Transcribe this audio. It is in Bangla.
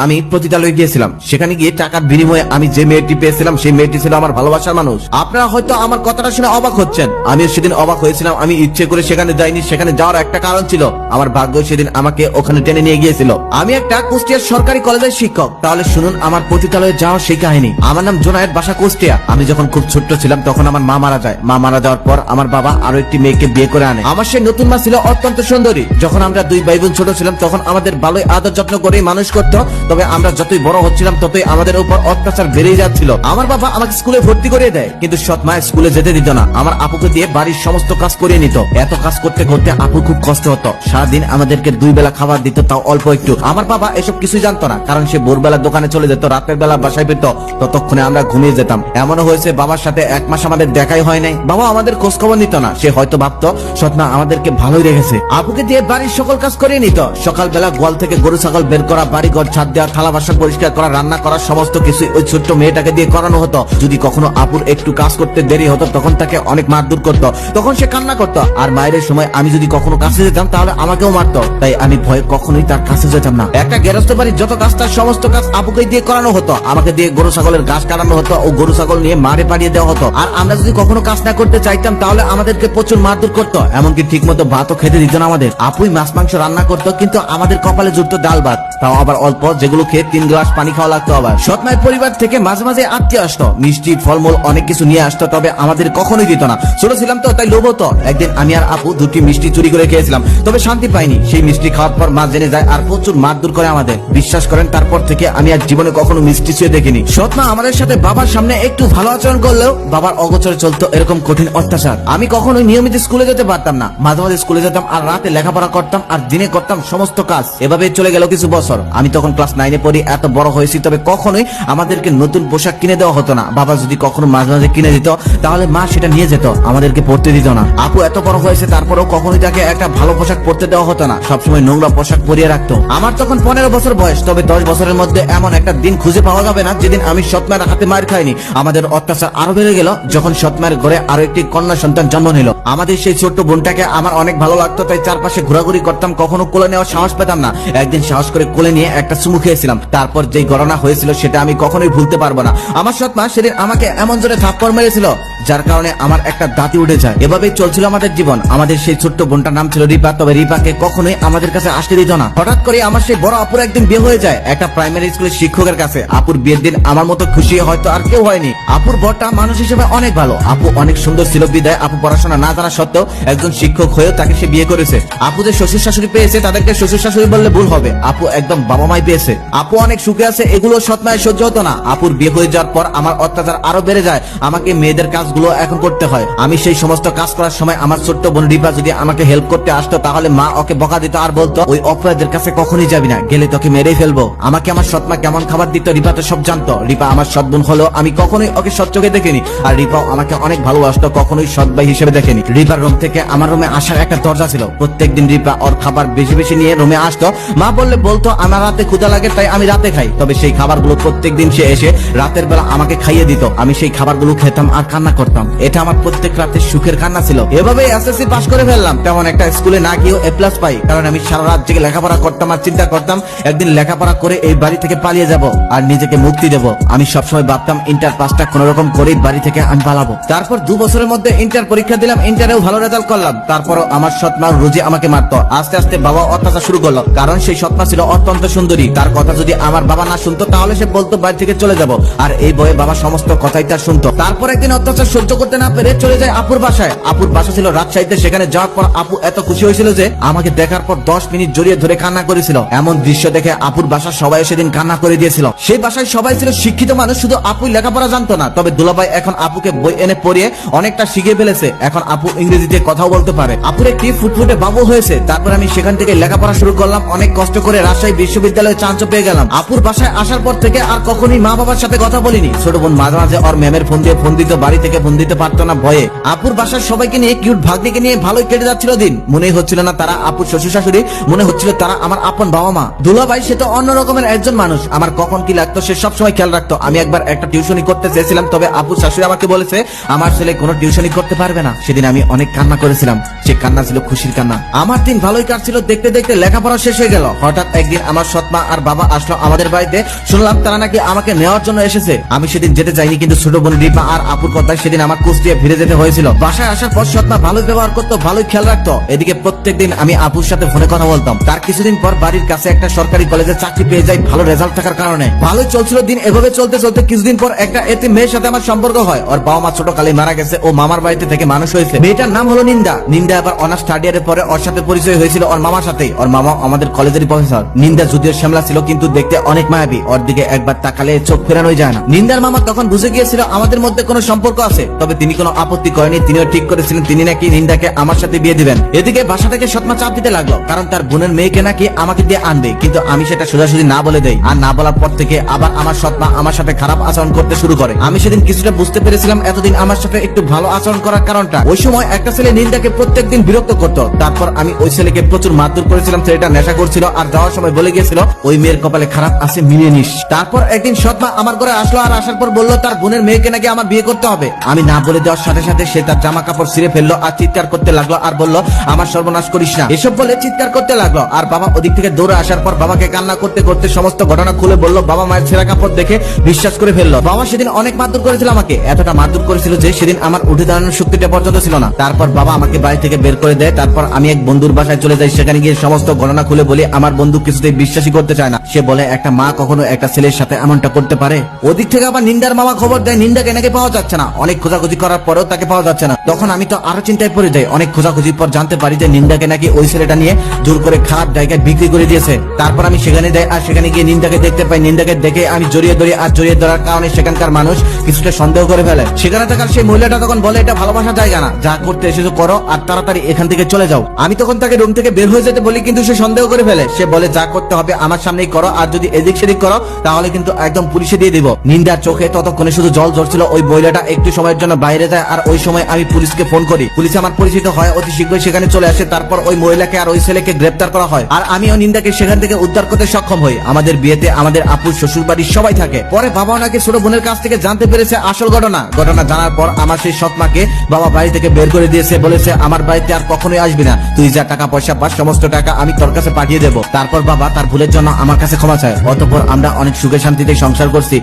আমি পতিতালয়ে গিয়েছিলাম। সেখানে গিয়ে টাকার বিনিময়ে আমি যে মেয়েটি পেয়েছিলাম সেই মেয়েটি ছিল আমার ভালোবাসার মানুষ। আপনারা হয়তো আমার কথাটা শুনে অবাক হচ্ছেন, আমি সেদিন অবাক হয়েছিলাম। আমি ইচ্ছে করে সেখানে যাইনি, সেখানে যাওয়ার একটা কারণ ছিল। আমার ভাগ্য সেদিন আমাকে ওখানে টেনে নিয়ে গিয়েছিল। আমি একটা কুষ্টিয়ার সরকারি কলেজের শিক্ষক। তাহলে শুনুন আমার পতিতালয়ে যাওয়ার সেই কাহিনী। আমার নাম জোনায়েদ, বাসা কুষ্টিয়া। আমি যখন খুব ছোট্ট ছিলাম তখন আমার মা মারা যায়। মা মারা যাওয়ার পর আমার বাবা আরো একটি মেয়েকে বিয়ে করে আনে। আমার সেই নতুন মা ছিল অত্যন্ত সুন্দরী। যখন আমরা দুই ভাই বোন ছোট ছিলাম তখন আমাদের ভালোই আদর যত্ন করে মানুষ করতো। তবে আমরা যতই বড় হচ্ছিলাম ততই আমাদের উপর অত্যাচার বেড়েই যাচ্ছিল। আমার বাবা আমাকে স্কুলে ভর্তি করিয়ে দেয়, কিন্তু সৎ মা স্কুলে যেতে দিত না। আমার আপুকে দিয়ে বাড়ির সমস্ত কাজ করিয়ে নিত। এত কাজ করতে করতে আপু খুব কষ্ট হতো। সারাদিন আমাদেরকে 2 বেলা খাবার দিত, তাও অল্প একটু। আমার বাবা এসব কিছু জানতো না, কারণ সে ভোরবেলা দোকানে চলে যেত, রাতের বেলা বাসায় ফিরত। ততক্ষণে আমরা ঘুমিয়ে যেতাম। এমনও হয়েছে বাবার সাথে 1 মাস আমাদের দেখাই হয় নাই। বাবা আমাদের খোঁজ খবর নিত না। সে হয়তো ভাবতো সৎ মা আমাদেরকে ভালোই রেখেছে। আপুকে দিয়ে বাড়ির সকল কাজ করিয়ে নিত। সকালবেলা গোয়াল থেকে গরু ছাগল বের করা, বাড়ি ঘর ছাদ দেওয়া, থালা বাসন পরিষ্কার করা, রান্না করা, সমস্ত কিছু ওই ছোট্ট মেয়েটাকে দিয়ে করানো হতো। যদি কখনো আপুর একটু কাজ করতে দেরি হতো তখন তাকে অনেক মারধর করতো। তখন সে কান্না করতো। আর মায়ের সময় আমি যদি কখনো কাছে যেতাম তাহলে আমাকেও মারতো। তাই আমি ভয়ে কখনোই তার কাছে যেতাম না। একটা গেরস্ত বাড়ির যত কাজ তার সমস্ত কাজ আপুকে দিয়ে করানো হতো। আমাকে দিয়ে গরু ছাগলের ঘাস কাটানো হতো ও গরু ছাগল নিয়ে মাঠে পাঠিয়ে দেওয়া হতো। আর আমরা যদি কখনো কাজ না করতে চাইতাম তাহলে আমাদেরকে প্রচুর মারধর করতো। এমনকি ঠিক মতো ভাতও খেতে দিত না আমাদের। আপুই মাছ মাংস রান্না করতো, কিন্তু আমাদের কপালে জুটতো ডাল ভাত, তাও আবার অল্প, যেগুলো খেয়ে 3 গ্লাস পানি খাওয়া লাগতো। আবার সৎ মায়ের পরিবার থেকে মাঝে মাঝে আত্মীয় আসতো, মিষ্টি ফলমূল অনেক কিছু নিয়ে আসতো, তবে আমাদের কখনোই দিত না। ছোট ছিলাম তো তাই লোভ হতো। একদিন আমি আর আপু 2টি মিষ্টি চুরি করে খেয়েছিলাম, তবে শান্তি পাইনি। সেই মিষ্টি খাওয়ার পর মা জেনে যায় আর প্রচুর মারধর করে আমাদের। বিশ্বাস করেন তারপর থেকে আমি আর জীবনে কখনো মিষ্টি ছুঁয়ে দেখিনি। সৎ মা আমাদের সাথে বাবার সামনে একটু ভালো আচরণ করলেও বাবার অগোচরে চলতো এরকম কঠিন অত্যাচার। আমি কখনোই নিয়মিত স্কুলে যেতে পারতাম না। মাঝে মাঝে স্কুলে যেতাম আর রাতে লেখাপড়া করতাম আর দিনে করতাম সমস্ত কাজ। এভাবে চলে গেল কিছু বছর। আমি তখন ক্লাস 9-এ পড়ি। এত বড় হয়েছি, তবে কখনোই আমাদেরকে নতুন পোশাক কিনে দেওয়া হতো না। বাবা যদি কখনো মাঝে মাঝে কিনে দিত তাহলে মা সেটা নিয়ে যেত, আমাদেরকে পড়তে দিত না। আপু এত বড় হয়েছে তারপরেও কখনোই তাকে একটা ভালো পোশাক পরতে দেওয়া হতো না। সবসময় নোংরা পোশাক পরিয়ে রাখতো। আমার তখন 15 বছর বয়স, তবে 10 বছরের মধ্যে এমন একটা দিন খুঁজে পাওয়া যাবে না যেদিন আমি সৎ মায়ের হাতে মার খাইনি। আমাদের অত্যাচার আরো বেড়ে গেল যখন সৎ মায়ের ঘরে আরো একটি কন্যা সন্তান জন্ম নিল। আমাদের সেই ছোট্ট বোনটাকে আমার অনেক ভালো লাগতো, তাই চারপাশে ঘোরাঘুরি করতাম। কখনো কোলে নেওয়ার সাহস পেতাম না। একদিন সাহস করে কোলে নিয়ে একটা চুমু খেয়েছিলাম। তারপর যেই ঘটনা হয়েছিল সেটা আমি কখনোই ভুলতে পারবো না। আমার সৎ মা সেদিন আমাকে এমন জোরে থাপ্পড় মেরেছিল যার কারণে আমার একটা দাঁতি উঠে যায়। এভাবেই চলছিল আমাদের জীবন। আমাদের সেই ছোট্ট বোনটার নাম ছিল রিপা, তবে রিপাকে কখনোই আমাদের কাছে আসতে দিত না। হঠাৎ করে আমার সেই বড় আপুর একদিন বিয়ে হয়ে যায় একটা প্রাইমারি স্কুলের শিক্ষকের কাছে। আপুর বিয়ের দিন আমার মতো খুশি হয়তো আর কেউ হয়নি। আপুর বরটা মানুষ হিসেবে অনেক ভালো। আপু অনেক সুন্দর ছিল বিদায় আপু পড়াশোনা না জানা সত্ত্বেও একজন শিক্ষক হয়েও তাকে সে বিয়ে করেছে। আপু যে শ্বশুর শাশুড়ি পেয়েছে তাদেরকে শ্বশুর শাশুড়ি বললে ভুল হবে। আপু একদম বাবা মাই পেয়েছে। আপু অনেক সুখে আছে, এগুলো সৎ মায়ের সহ্য হতো না। আপুর বিয়ে হয়ে যাওয়ার পর আমার অত্যাচার আরো বেড়ে যায়। আমাকে মেয়েদের কাজগুলো এখন করতে হয়। আমি সেই সমস্ত কাজ করার সময় আমার ছোট্ট বোন রিপা যদি আমাকে হেল্প করতে আসতো তাহলে মা ওকে বকা দিত আর বলতো ওই অপরাধের কাছে কখনই যাবি না, গেলে তোকে মেরেই ফেলবো। আমাকে আমার সৎ মা কেমন খাবার দিত রিপা তো সব জানতো। রিপা আমার সৎ বোন হলেও আমি কখনোই ওকে সৎ চোখে দেখিনি। আর রিপাও আমাকে অনেক ভালোবাসতো, কখনোই সৎ ভাই হিসেবে দেখেনি। রিপার রুম থেকে আমার রুমে আসার একটা দরজা ছিল। প্রত্যেকদিন রিপা ওর খাবার বেশি বেশি নিয়ে রুমে আসতো। মা বললে বলতো আমার রাতে ক্ষুধা লাগে তাই আমি রাতে খাই। তবে সেই খাবারগুলো প্রত্যেকদিন সে এসে রাতের বেলা আমাকে খাইয়ে দিত। আমি সেই খাবারগুলো খেতাম আর কান্না করতাম। এটা আমার প্রত্যেক রাতে সুখের কান্না ছিল। এভাবেই এসএসসি পাস করে ফেললাম। তেমন একটা স্কুলে না গিয়েও A+ পাই, কারণ আমি সারা রাত জেগে লেখাপড়া করতাম আর চিন্তা করতাম একদিন লেখাপড়া করে এই বাড়ি থেকে পালিয়ে যাব আর নিজেকে মুক্তি দেব। আমি সবসময় ভাবতাম ইন্টার পাসটা কোন রকম করেই বাড়ি থেকে আমি পালাবো। তারপর 2 বছরের মধ্যে ইন্টার পরীক্ষা দিলাম, ইন্টারেও ভালো রেজাল্ট করলাম। তারপরও আমার সৎ মা রোজই আমাকে মারতো। আস্তে আস্তে বাবা অত্যাচার শুরু করলো, কারণ সেই সৎ মা ছিল অত্যন্ত সুন্দরী। তার কথা যদি আমার বাবা না শুনতো তাহলে সে বলতো বাড়ি থেকে চলে যাব, আর এই বয়ে বাবা সমস্ত কথাই তার শুনতো। তারপর একদিন অত্যাচার সহ্য করতে না পেরে চলে যায় আপুর বাসায়। আপুর বাসা ছিল রাজশাহীতে। সেখানে যাওয়ার পর আপু এত খুশি হয়েছিল যে আমাকে দেখার পর 10 মিনিট জড়িয়ে ধরে কান্না করেছিল। এমন দৃশ্য দেখে আপুর বাসার সবাই সেদিন কান্না করে দিয়েছিল। সেই বাসায় সবাই ছিল শিক্ষিত মানুষ, শুধু আপুই লেখাপড়া জানতো না। তবে দুলাভাই এখন আপুকে বই এনে পড়িয়ে অনেকটা শিখে ফেলেছে। এখন আপু ইংরেজিতে কথাও বলতে পারে। আপুর একটি ফুটফুটে বাবু হয়েছে। তারপর আমি সেখান থেকে লেখাপড়া শুরু করলাম। অনেক কষ্ট করে রাজশাহী বিশ্ববিদ্যালয়ে চান্স পেয়ে গেলাম। আপুর বাসায় আসার পর থেকে আর কখনোই মা বাবার সাথে কথা বলিনি। ছোট বোন মাঝে মাঝে ওর ম্যামের ফোন দিয়ে ফোন দিত, বাড়ি থেকে ফোন দিতে পারতো না ভয়ে। আপুর বাসার সবাইকে নিয়ে কিউট ভাগ্নিকে নিয়ে ভালোই কেটে যাচ্ছিল দিন। মনেই হচ্ছিল না তারা আপুর শ্বশুর শাশুড়ি, মনে হচ্ছিল তারা আমার আপন বাবা মা। দুলাভাই সে তো অন্য রকমের একজন মানুষ। আমার কখন কি লাগতো সে সবসময় খেয়াল রাখতো। আমি একবার একটা টিউশনি করতে চেয়েছিলাম, তবে আপুর শাশুড়ি আমাকে বলেছে আমার ছেলে কোনো টিউশনি করতে পারবে না। সেদিন আমি অনেক কান্না করেছিলাম। সে কান্না ছিল খুশির কান্না। আমার দিন ভালোই কাটছিল। দেখতে দেখতে লেখাপড়া শেষ হয়ে গেল। হঠাৎ একদিন আমার সৎ মা আর বাবা আসলো আমাদের বাড়িতে, শুনলাম তারা নাকি আমাকে নেওয়ার জন্য এসেছে। আমি সেদিন যেতে চাইনি, কিন্তু ছোট বোন রিপা আর আপুর কথায় সেদিন আমার কুষ্টিয়া ফিরে যেতে হয়েছিল। বাসায় আসার পর সৎমা ভালোই ব্যবহার করতো, ভালোই খেয়াল রাখতো। এদিকে প্রত্যেকদিন আমি আপুর সাথে ফোনে কথা বলতাম। তার কিছুদিন পর বাড়ির কাছে একটা সরকারি কলেজে চাকরি পেয়ে যাই ভালো রেজাল্ট থাকার কারণে। ভালোই চলছিল দিন। এভাবে চলতে চলতে কিছুদিন পর একটা এতিম মেয়ের সাথে আমার সম্পর্ক হয়। ওর বাবা মা ছোট কালে মারা গেছে, ও মামার বাড়িতে থেকে মানুষ হয়েছে। মেয়েটার নাম হলো নিন্দা। নিন্দা আবার অনার্স থার্ড ইয়ারের পরে ওর সাথে পরিচয় হয়েছিল ওর মামার সাথেই। ওর মামা আমাদের কলেজেরই প্রফেসর। নিন্দা যদিও শ্যামলা ছিল, কিন্তু দেখতে অনেক মায়াবী। ওর দিকে একবার তাকালে চোখ ফেরানোই যায় না। নিন্দার মামা তখন বুঝে গিয়েছিল আমাদের মধ্যে কোনো সম্পর্ক আছে, তবে তিনি কোনো আপত্তি করেনি। তিনিও ঠিক করেছিলেন তিনি নাকি নিন্দাকে আমার সাথে বিয়ে দিবেন। এদিকে বাসা থেকে সৎমা চাপ দিতে লাগলো, কারণ তার বোনের মেয়েকে নাকি আমাকে দিয়ে আনবে। কিন্তু আমি সেটা সোজাসুজি না বলে দেই। আর না বলার পর থেকে আবার আমার সৎমা আমার সাথে খারাপ আচরণ করতে শুরু করে। আমি সেদিন কিছুটা বুঝতে পেরেছিলাম এতদিন আমার সাথে একটু ভালো আচরণ করার কারণটা। ওই সময় একটা ছেলে নিন্দাকে প্রত্যেকদিন বিরক্ত করতো। তারপর আমি ওই ছেলেকে প্রচুর মারধর করেছিলাম। ছেলেটা নেশা করছিল আর যাওয়ার সময় বলে গিয়েছিল ওই মেয়ের কপালে খারাপ আছে, মিলিয়ে নিস। তারপর একদিন সৎমা আমার ঘরে আসলো, আর আসার পর বললো তার বোনের মেয়েকে নাকি আমার বিয়ে করতে হবে। আমি না বলে দেওয়ার সাথে সাথে সে তার জামা কাপড় ছিঁড়ে ফেললো আর চিৎকার করতে লাগলো, আর বললো আমার সর্বনাশ করিস না, এসব বলে চিৎকার করতে লাগলো। আর বাবা ওদিক থেকে দৌড়ে আসার পর বাবাকে কান্না করতে করতে সমস্ত ঘটনা খুলে বললো। বাবা মায়ের ছেঁড়া কাপড় দেখে বিশ্বাস করে ফেললো। বাবা সেদিন অনেক মারধর করেছিল আমাকে, এতটা মারধর করেছিল যে সেদিন আমার উঠে দাঁড়ানোর শক্তিটা পর্যন্ত ছিল না। তারপর বাবা আমাকে বাড়ি থেকে বের করে দেয়। তারপর আমি এক বন্ধুর বাসায় চলে যাই। সেখানে গিয়ে সমস্ত ঘটনা খুলে বলি। আমার বন্ধু কিছুতেই বিশ্বাসই করতে চায় না। সে বলে একটা মা কখনো একটা ছেলের সাথে এমনটা করতে পারে। ওদিক থেকে আবার নিন্দার মামা খবর দেয় নিন্দাকে নাকি পাওয়া যাচ্ছে না। অনেক খোঁজাখুঁজি করার পরেও তাকে পাওয়া যাচ্ছে না। তখন আমি তো আরো চিন্তায় পড়ে যাই। অনেক খোঁজাখুঁজির পর জানতে পারি যে নিন্দাকে নাকি ওই ছেলেটা নিয়ে জোর করে খারাপ জায়গায় বিক্রি করে দিয়েছে। তারপর আমি সেখানে যাই, আর সেখানে গিয়ে নিন্দাকে দেখতে পাই। নিন্দাকে দেখে আমি জড়িয়ে ধরি, আর জড়িয়ে ধরার কারণে সেখানকার মানুষ কিছুটা সন্দেহ করে ফেলে। সেখানে থাকার সেই মহিলাটা তখন বলে এটা ভালোবাসার জায়গা না, যা করতে এসেছো করো আর তাড়াতাড়ি এখান থেকে চলে যাও। আমি তখন তাকে রুম থেকে বের হয়ে যেতে বলি, কিন্তু সে সন্দেহ করে ফেলে। সে বলে যা করতে হবে আমার সামনেই করো, আর যদি এদিক সেদিক করো তাহলে কিন্তু একদম পুলিশে দিয়ে দিব। নিন্দার চোখে ততক্ষণে শুধু জল ঝরছিল। ওই মহিলাটা একটু সময়ের জন্য বাইরে যায়, আর ওই সময় আমি পুলিশকে ফোন করি। পুলিশ আমার পরিচিত হয়, অতি শীঘ্রই সেখানে চলে আসে। তারপর ওই মহিলাকে আর ওই ছেলেকে গ্রেপ্তার করা হয়, আর আমিও নিন্দাকে সেখান থেকে উদ্ধার করতে সক্ষম হই। আমাদের বিয়েতে আমাদের আপুর শ্বশুর বাড়ির সবাই থাকে। পরে বাবা নাকি ছোট বোনের কাছ থেকে জানতে পেরেছে আসল ঘটনা জানার পর আমার সেই সৎমাকে বাবা বাড়ি থেকে বের করে দিয়েছে। বলেছে আমার বাড়িতে আর কখনোই আসবি না, তুই যা টাকা পয়সা পাস সমস্ত টাকা আমি তোর কাছে পাঠিয়ে দেবো। তারপর বাবা তার ভুলের জন্য আমার কাছে ক্ষমা চায়। অতঃপর আমরা অনেক সুখে শান্তিতে সংসার করছি।